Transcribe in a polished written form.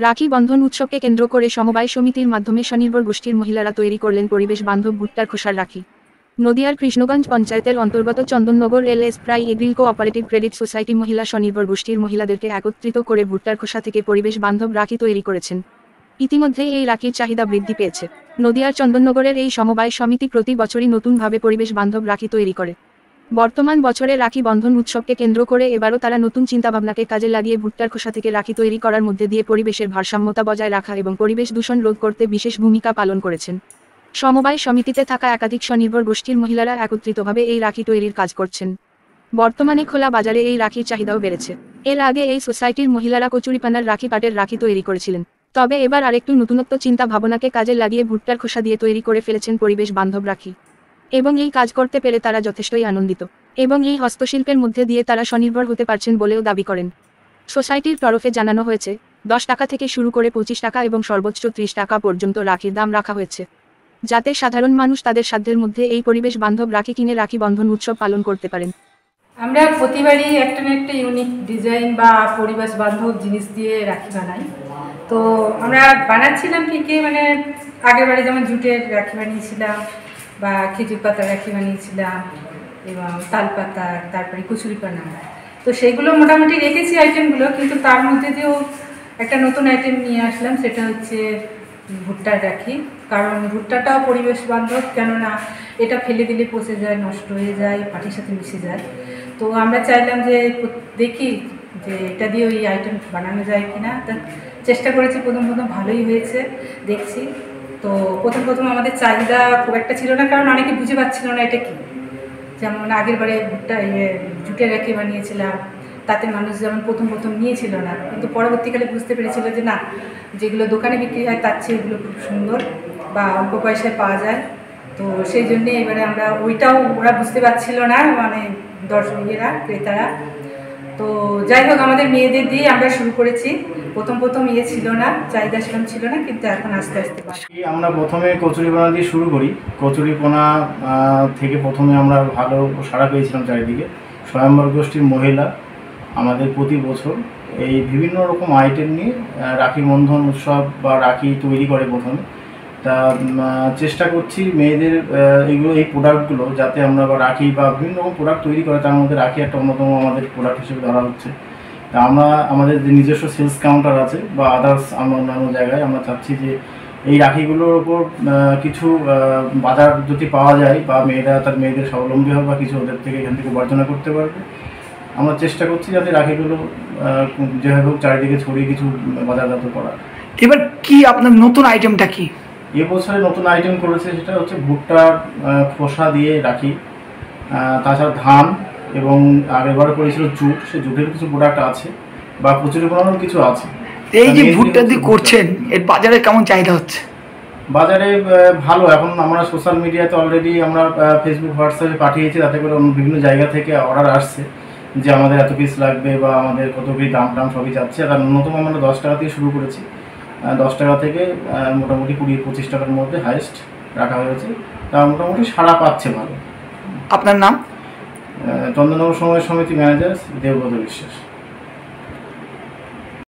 রাখি বন্ধন উৎসবকে কেন্দ্র করে সমবায় সমিতির মাধ্যমে স্বনির্ভর গোষ্ঠীর মহিলারা তৈরি করলেন পরিবেশ বান্ধব ভুট্টার খোসার রাখি। নদিয়ার কৃষ্ণগঞ্জ পঞ্চায়েতের অন্তর্গত Chandannagar LS pry agril cooperative credit society মহিলা স্বনির্ভর গোষ্ঠীর মহিলাদেরকে একত্রিত করে ভুট্টার খোসা থেকে পরিবেশ বান্ধব রাখি তৈরি করেছেন। ইতিমধ্যে এই রাখির চাহিদা বৃদ্ধি পেয়েছে। নদিয়ার চন্দননগরের এই সমবায় সমিতি প্রতি বছরই নতুনভাবে পরিবেশ বান্ধব রাখি তৈরি করে। বর্তমান বছরে রাখি বন্ধন উৎসবকে কেন্দ্র করে এবারও তারা নতুন চিন্তাভাবনাকে কাজে লাগিয়ে ভুট্টার খোসা থেকে রাখি তৈরি করার মধ্যে দিয়ে পরিবেশের ভারসাম্যতা বজায় রাখা এবং পরিবেশ দূষণ রোধ করতে বিশেষ ভূমিকা পালন করেছেন। সমবায় সমিতিতে থাকা একাধিক স্বনির্ভর গোষ্ঠীর মহিলারা একত্রিতভাবে এই রাখি তৈরির কাজ করছেন। বর্তমানে খোলা বাজারে এই রাখির চাহিদাও বেড়েছে। এর আগে এই সোসাইটির মহিলারা কচুরিপানার রাখি পাটের রাখি তৈরি করেছিলেন, তবে এবার আরেকটু নতুনত্ব চিন্তা ভাবনাকে কাজে লাগিয়ে ভুট্টার খোসা দিয়ে তৈরি করে ফেলেছেন পরিবেশ বান্ধব রাখি, এবং এই কাজ করতে পেরে তারা যথেষ্টই আনন্দিত এবং এই হস্তশিল্পের মধ্যে দিয়ে তারা স্বনির্ভর হতে পারছেন বলেও দাবি করেন। সোসাইটির তরফে জানানো হয়েছে 10 টাকা থেকে শুরু করে 25 টাকা এবং সর্বোচ্চ 30 টাকা পর্যন্ত রাখির দাম রাখা হয়েছে, যাতে সাধারণ মানুষ তাদের সাধ্যের মধ্যে এই পরিবেশ বান্ধব রাখি কিনে রাখি বন্ধন উৎসব পালন করতে পারেন। আমরা প্রতিবারই একটা না একটা ইউনিক ডিজাইন বা পরিবেশ বান্ধব জিনিস দিয়ে রাখি বানাই। তো আমরা বানাচ্ছিলাম কি মানে আগের বারে যেমন জুটের রাখি বানিয়েছিলাম বা খেজুর পাতার রাখি বানিয়েছিলাম এবং তালপাতা, তারপরে কচুরিপানা। তো সেগুলো মোটামুটি রেখেছি আইটেমগুলো, কিন্তু তার মধ্যে দিয়েও একটা নতুন আইটেম নিয়ে আসলাম, সেটা হচ্ছে ভুট্টার রাখি। কারণ ভুট্টাটাও পরিবেশ বান্ধব, কেননা এটা ফেলে দিলে পচে যায়, নষ্ট হয়ে যায়, মাটির সাথে মিশে যায়। তো আমরা চাইলাম যে দেখি যে এটা দিয়ে ওই আইটেম বানানো যায় কিনা। তা চেষ্টা করেছি, প্রথম ভালোই হয়েছে দেখছি। তো প্রথম আমাদের চাহিদা খুব একটা ছিল না, কারণ অনেকে বুঝে পাচ্ছিল না এটা কী। যেমন আগের বারে জুটের রাখি বানিয়েছিলাম, তাতে মানুষ যেমন প্রথম নিয়েছিল না, কিন্তু পরবর্তীকালে বুঝতে পেরেছিল যে না, যেগুলো দোকানে বিক্রি হয় তার চেয়ে এগুলো খুব সুন্দর বা অল্প পয়সায় পাওয়া যায়। তো সেই জন্যে এবারে আমরা ওইটাও ওরা বুঝতে পারছিল না, মানে দর্শকেরা, ক্রেতারা। তো যাই হোক, আমাদের মেয়েদের দিয়ে আমরা শুরু করেছি। প্রথম ছিল না, চাহিদা সেরকম ছিল না, কিন্তু এখন আস্তে আমরা প্রথমে কচুরিপানা দিয়ে শুরু করি। কচুরিপানা থেকে প্রথমে আমরা ভালো সাড়া পেয়েছিলাম চারিদিকে। স্বয়ম্বর গোষ্ঠীর মহিলা আমাদের প্রতি বছর এই বিভিন্ন রকম আইটেম নিয়ে রাখি বন্ধন উৎসব বা রাখি তৈরি করে প্রথমে। তা চেষ্টা করছি মেয়েদের এই প্রোডাক্টগুলো যাতে আমরা বা রাখি বা বিভিন্ন রকম প্রোডাক্ট তৈরি করে, তার মধ্যে রাখি একটা অন্যতম আমাদের প্রোডাক্ট হিসেবে ধরা হচ্ছে। তা আমরা আমাদের যে নিজস্ব সেলস কাউন্টার আছে বা আদার্স আমরা অন্যান্য জায়গায় আমরা চাচ্ছি যে এই রাখিগুলোর ওপর কিছু বাজার যদি পাওয়া যায় বা মেয়েদের স্বাবলম্বী হবে বা কিছু ওদের থেকে এখান থেকে উপার্জনা করতে পারবে। আমরা চেষ্টা করছি যাতে রাখিগুলো যেভাবে হোক চারিদিকে ছড়িয়ে কিছু বাজারজাত করা। এবার কি আপনার নতুন আইটেমটা কি? এবছরে নতুন আইটেম করেছে, সেটা হচ্ছে ভুট্টার খোসা দিয়ে রাখি, তাছাড়া ধান এবং আগেরবার করেছিল জুট, সেই জুটের কিছু প্রোডাক্ট আছে বা কচুরিপানার কিছু আছে। এই যে ভুট্টা দিয়ে করছেন, এর বাজারে কেমন চাহিদা হচ্ছে? বাজারে ভালো। এখন আমরা সোশ্যাল মিডিয়াতে অলরেডি আমরা ফেসবুক, হোয়াটসঅ্যাপে পাঠিয়েছি, তাতে করে বিভিন্ন জায়গা থেকে অর্ডার আসছে যে আমাদের এত পিস লাগবে বা আমাদের কত কি দাম সবই যাচ্ছে। আর ন্যূনতম আমরা 10 টাকা দিয়ে শুরু করেছি, 10 টাকা থেকে মোটামুটি 20-25 টাকার মধ্যে হাইস্ট রাখা হয়েছে। তা মোটামুটি সাড়া পাচ্ছে ভালো। আপনার নাম? চন্দননগর সমবায় সমিতি ম্যানেজার দেবব্রত বিশ্বাস।